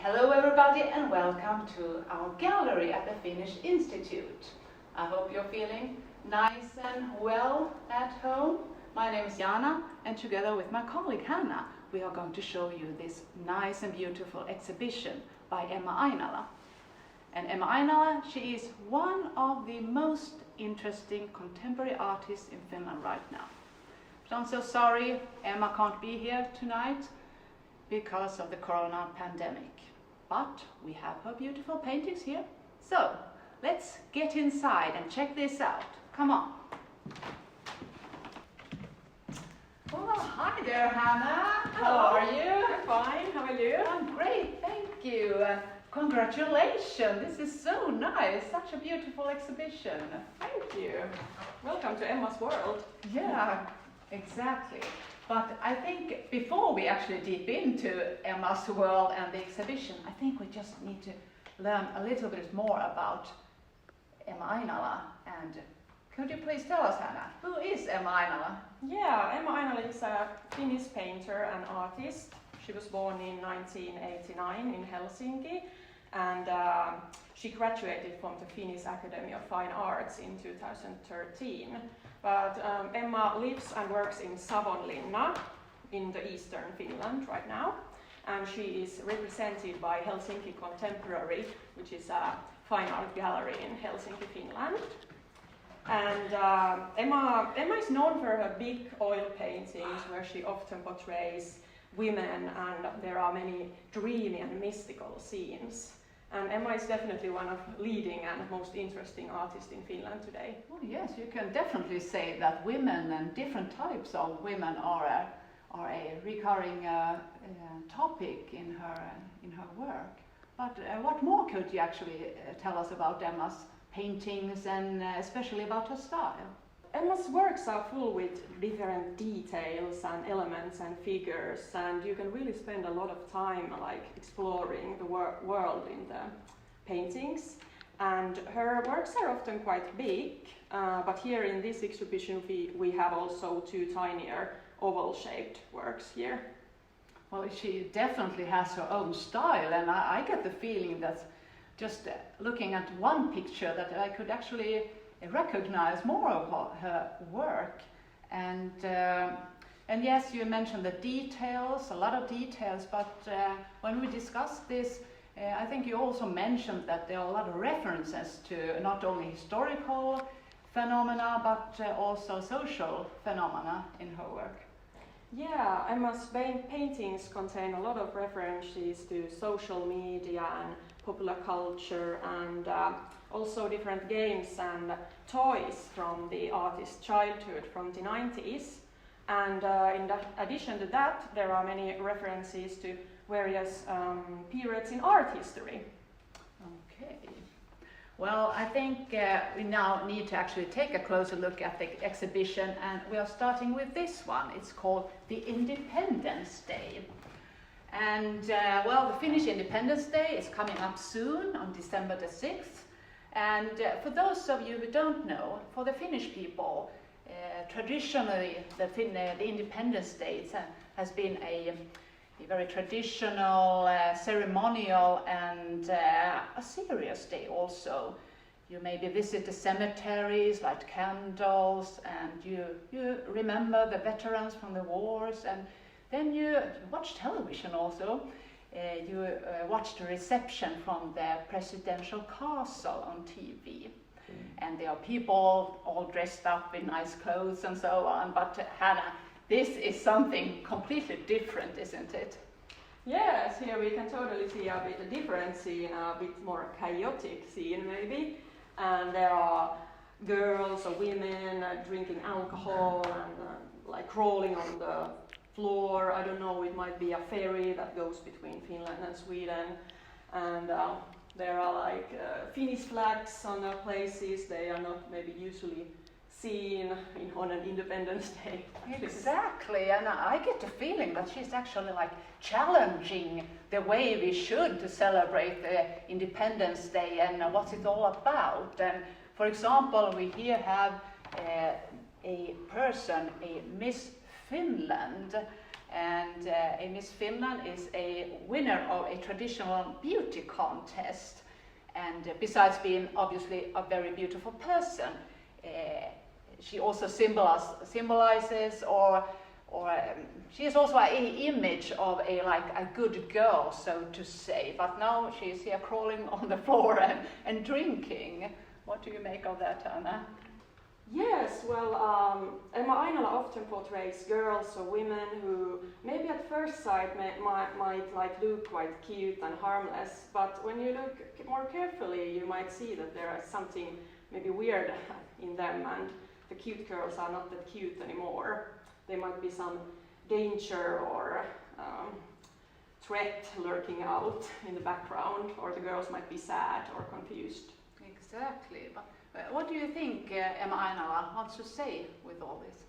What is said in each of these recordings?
Hello everybody and welcome to our gallery at the Finnish Institute. I hope you're feeling nice and well at home. My name is Jana and together with my colleague Hanna we are going to show you this nice and beautiful exhibition by Ainala. And Ainala, she is one of the most interesting contemporary artists in Finland right now. But I'm so sorry Emma can't be here tonight because of the corona pandemic. But we have her beautiful paintings here. So let's get inside and check this out. Come on. Oh, hi there, Hannah. How are you? I'm fine. How are you? I'm great, thank you. Congratulations. This is so nice. Such a beautiful exhibition. Thank you. Welcome to Emma's world. Yeah, exactly. But I think before we actually deep into Emma's world and the exhibition, I think we just need to learn a little bit more about Ainala. And could you please tell us, Hannah, who is Ainala? Yeah, Ainala is a Finnish painter and artist. She was born in 1989 in Helsinki, and she graduated from the Finnish Academy of Fine Arts in 2013. But Emma lives and works in Savonlinna in the eastern Finland right now, and she is represented by Helsinki Contemporary, which is a fine art gallery in Helsinki, Finland. And Emma is known for her big oil paintings where she often portrays women, and there are many dreamy and mystical scenes. And Emma is definitely one of leading and most interesting artists in Finland today. Oh yes, you can definitely say that women and different types of women are a recurring topic in her work. But what more could you actually tell us about Emma's paintings and especially about her style? Emma's works are full with different details and elements and figures, and you can really spend a lot of time exploring the world in the paintings. And her works are often quite big, but here in this exhibition we have also two tinier oval-shaped works here. Well, she definitely has her own style, and I get the feeling that just looking at one picture that I could actually recognize more of her work. And yes, you mentioned the details, a lot of details, but when we discussed this, I think you also mentioned that there are a lot of references to not only historical phenomena, but also social phenomena in her work. Yeah, Emma's paintings contain a lot of references to social media and popular culture, and also different games and toys from the artist's childhood from the 90s. And in addition to that, there are many references to various periods in art history. Okay. Well, I think we now need to actually take a closer look at the exhibition, and we are starting with this one. It's called the Independence Day. And well, the Finnish Independence Day is coming up soon on December the 6th. And for those of you who don't know, for the Finnish people, traditionally the Independence Day has been a very traditional, ceremonial and a serious day also. You maybe visit the cemeteries, light candles, and you remember the veterans from the wars, and then you watch television also. You watch the reception from the presidential castle on TV. And there are people all dressed up in nice clothes and so on. But Hannah, this is something completely different, isn't it? Yes, here we can totally see a bit different scene, a bit more chaotic scene maybe. And there are girls or women drinking alcohol and crawling on the floor. I don't know, it might be a ferry that goes between Finland and Sweden. And there are Finnish flags on the places. They are not maybe usually seen on an Independence Day. Exactly, and I get the feeling that she's actually challenging the way we should to celebrate the Independence Day and what's it all about. And for example, we here have a person, a Miss Finland, and Miss Finland is a winner of a traditional beauty contest. And besides being obviously a very beautiful person, she also symbolizes she is also an image of a good girl, so to say. But now she is here crawling on the floor and drinking. What do you make of that, Anna? Yes, well, Emma Ainala often portrays girls or women who maybe at first sight might look quite cute and harmless, but when you look more carefully, you might see that there is something maybe weird in them, and the cute girls are not that cute anymore. There might be some danger or threat lurking out in the background, or the girls might be sad or confused. Exactly. But what do you think Emma Ainala wants to say with all this?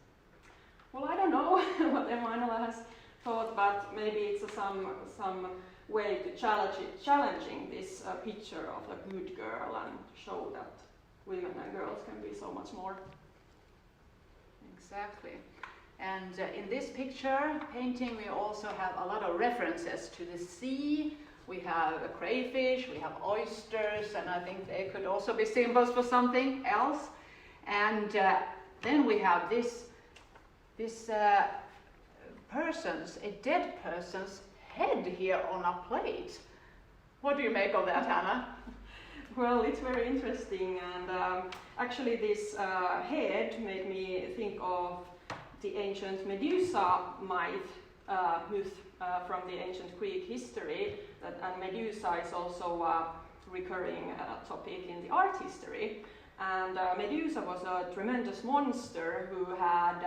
Well, I don't know what Emma Ainala has thought, but maybe it's some way to challenging this picture of a good girl and show that women and girls can be so much more. Exactly. And in this painting, we also have a lot of references to the sea. We have a crayfish, we have oysters, and I think they could also be symbols for something else. And then we have this a dead person's head here on a plate. What do you make of that, Hannah? Well, it's very interesting, and actually this head made me think of the ancient Medusa myth from the ancient Greek history, and Medusa is also a recurring topic in the art history. And Medusa was a tremendous monster who had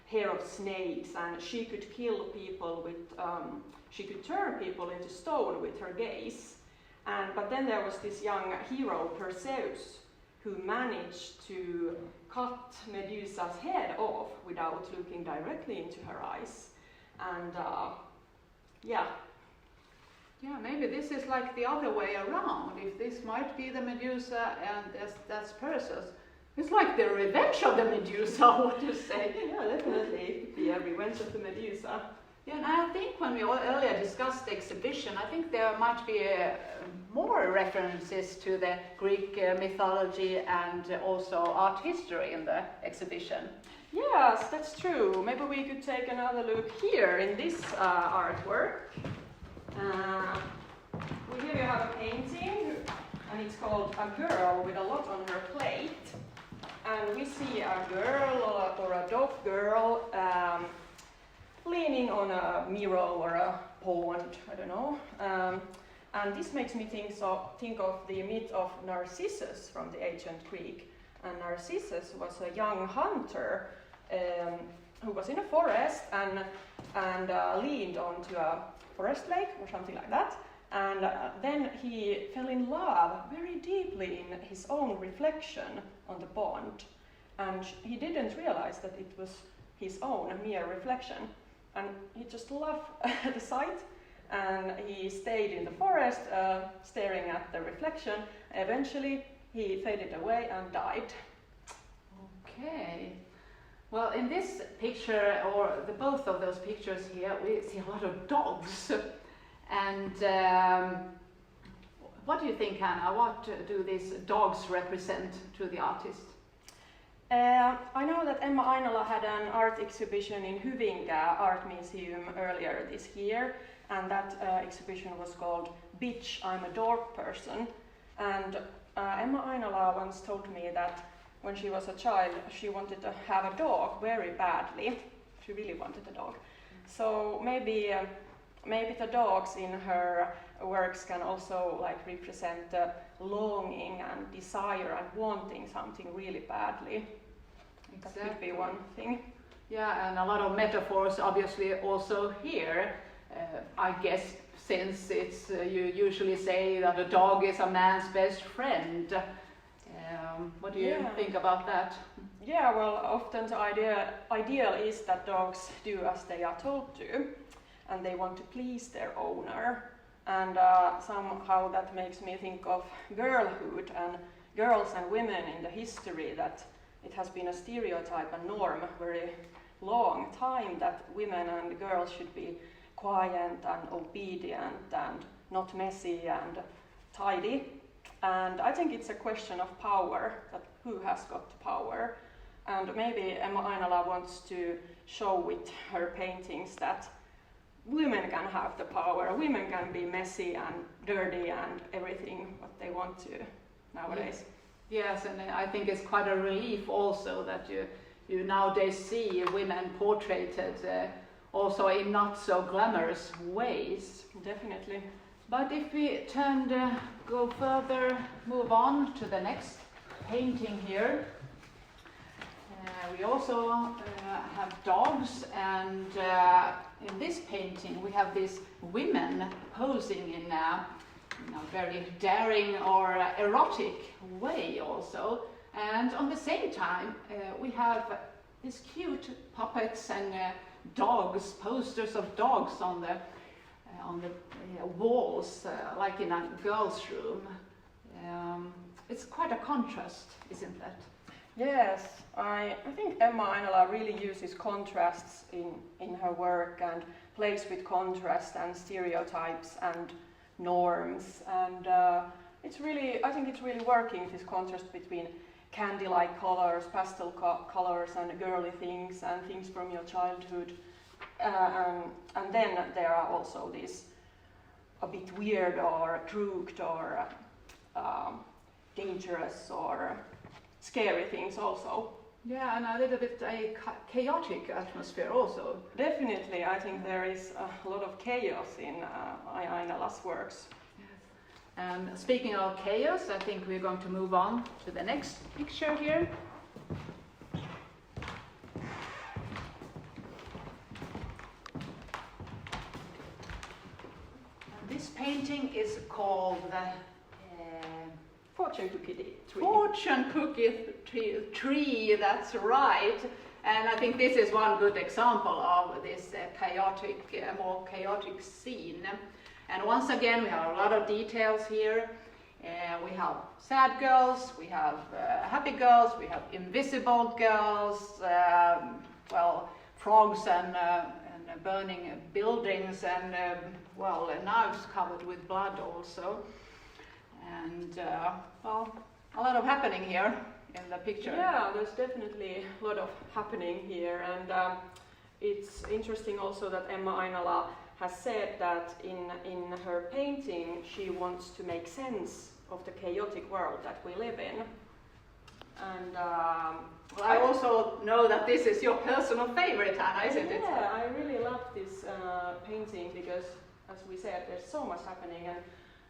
hair of snakes, and she could kill people with, she could turn people into stone with her gaze. But then there was this young hero, Perseus, who managed to cut Medusa's head off without looking directly into her eyes. And yeah, maybe this is like the other way around. If this might be the Medusa and that's Perseus, it's like the revenge of the Medusa, what do you say? Yeah, definitely. The revenge of the Medusa. Yeah, and I think when we earlier discussed the exhibition, I think there might be more references to the Greek mythology and also art history in the exhibition. Yes, that's true. Maybe we could take another look here in this artwork. Here you have a painting, and it's called A Girl with a Lot on Her Plate. And we see a girl or a dog girl leaning on a mirror or a pond, I don't know. And this makes me think of the myth of Narcissus from the ancient Greek. And Narcissus was a young hunter who was in a forest and leaned onto a forest lake or something like that. And then he fell in love very deeply in his own reflection on the pond. And he didn't realize that it was his own mere reflection. And he just loved the sight, and he stayed in the forest staring at the reflection. Eventually he faded away and died. Okay. Well, in this picture, or both of those pictures here, we see a lot of dogs. And what do you think, Hannah? What do these dogs represent to the artist? I know that Emma Ainala had an art exhibition in Hyvinkää Art Museum earlier this year, and that exhibition was called Bitch, I'm a Dog Person. And Emma Ainala once told me that when she was a child, she wanted to have a dog very badly. She really wanted a dog. So maybe the dogs in her works can also represent longing and desire and wanting something really badly. Exactly. That could be one thing. Yeah, and a lot of metaphors obviously also here. I guess since it's you usually say that a dog is a man's best friend. What do you think about that? Yeah, well, often the ideal is that dogs do as they are told to, and they want to please their owner. And somehow that makes me think of girlhood and girls and women in the history, that it has been a stereotype and norm very long time that women and girls should be quiet and obedient and not messy and tidy. And I think it's a question of power, that who has got the power. And maybe Emma Ainala wants to show with her paintings that women can have the power, women can be messy and dirty and everything what they want to nowadays. Yes, and I think it's quite a relief also that you nowadays see women portrayed also in not so glamorous ways. Definitely. But if we go further, move on to the next painting here. We also have dogs, and in this painting we have these women posing in a very daring or erotic way also. And on the same time we have these cute puppets and dogs, posters of dogs on the walls, like in a girl's room. It's quite a contrast, isn't that? Yes, I think Emma Ainala really uses contrasts in her work and plays with contrast and stereotypes and norms, and I think it's really working, this contrast between candy-like colors, pastel colors and girly things and things from your childhood, and then there are also these a bit weird or crooked or dangerous or scary things also. Yeah, and a little bit a chaotic atmosphere also. Definitely, I think there is a lot of chaos in Ainala's works. Yes. Speaking of chaos, I think we're going to move on to the next picture here. This painting is called Fortune cookie tree. Fortune cookie tree, that's right. And I think this is one good example of this more chaotic scene. And once again, we have a lot of details here. We have sad girls, we have happy girls, we have invisible girls, frogs and burning buildings, and knives covered with blood also. And a lot of happening here in the picture. Yeah, there's definitely a lot of happening here, and it's interesting also that Emma Ainala has said that in her painting she wants to make sense of the chaotic world that we live in. And I also know that this is your personal favorite, Anna, isn't it? Yeah, I really love this painting because, as we said, there's so much happening,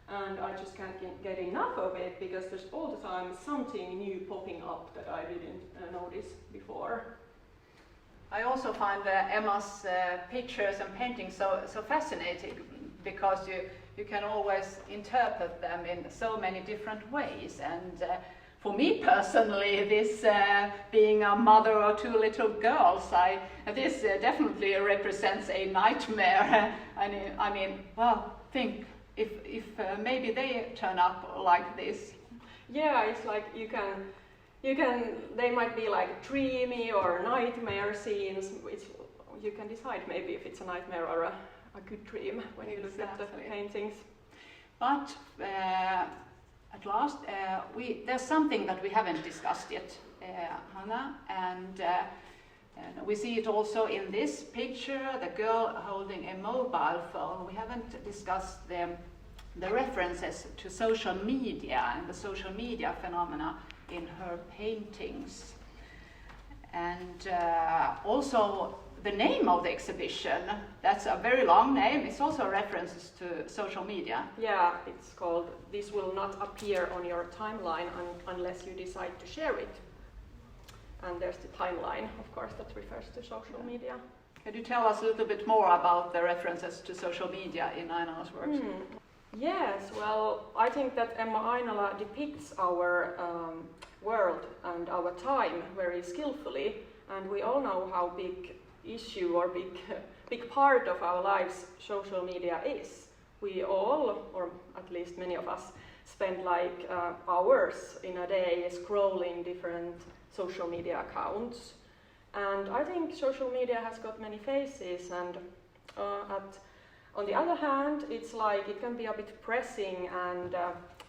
and I just can't get enough of it because there's all the time something new popping up that I didn't notice before. I also find Emma's pictures and paintings so fascinating because you can always interpret them in so many different ways. And for me personally, this being a mother of two little girls, this definitely represents a nightmare. I mean, think if maybe they turn up like this. Yeah, it's like they might be like dreamy or nightmare scenes. You can decide maybe if it's a nightmare or a good dream when you look at the paintings. But at last, there's something that we haven't discussed yet, Hanna, and we see it also in this picture, the girl holding a mobile phone. We haven't discussed the references to social media and the social media phenomena in her paintings. And also the name of the exhibition, that's a very long name. It's also references to social media. Yeah, it's called "This Will Not Appear on Your Timeline Unless You Decide to Share It." And there's the timeline, of course, that refers to social media. Could you tell us a little bit more about the references to social media in Ainala's works? Yes, well, I think that Emma Ainala depicts our world and our time very skillfully, and we all know how big issue or big part of our lives social media is. We all, or at least many of us, spend like hours in a day scrolling different social media accounts, And I think social media has got many faces, and on the other hand, it's like it can be a bit pressing and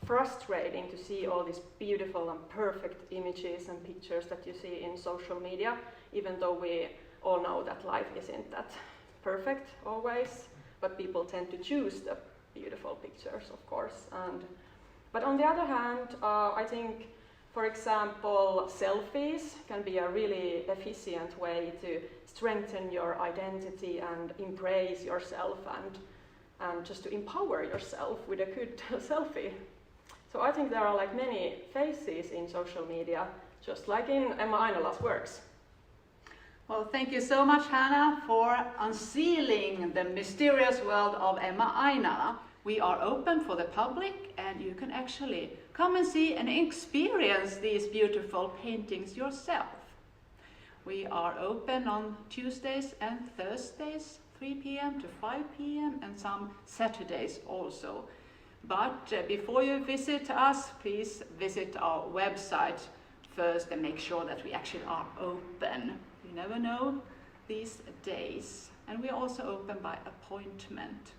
frustrating to see all these beautiful and perfect images and pictures that you see in social media, even though we all know that life isn't that perfect always, but people tend to choose the beautiful pictures, of course. But on the other hand, I think, for example, selfies can be a really efficient way to strengthen your identity and embrace yourself and just to empower yourself with a good selfie. So I think there are like many faces in social media, just like in Emma Ainala's works. Well, thank you so much, Hannah, for unsealing the mysterious world of Emma Ainala. We are open for the public, and you can actually come and see and experience these beautiful paintings yourself. We are open on Tuesdays and Thursdays, 3 p.m. to 5 p.m. and some Saturdays also. But before you visit us, please visit our website first and make sure that we actually are open. You never know these days. And we are also open by appointment.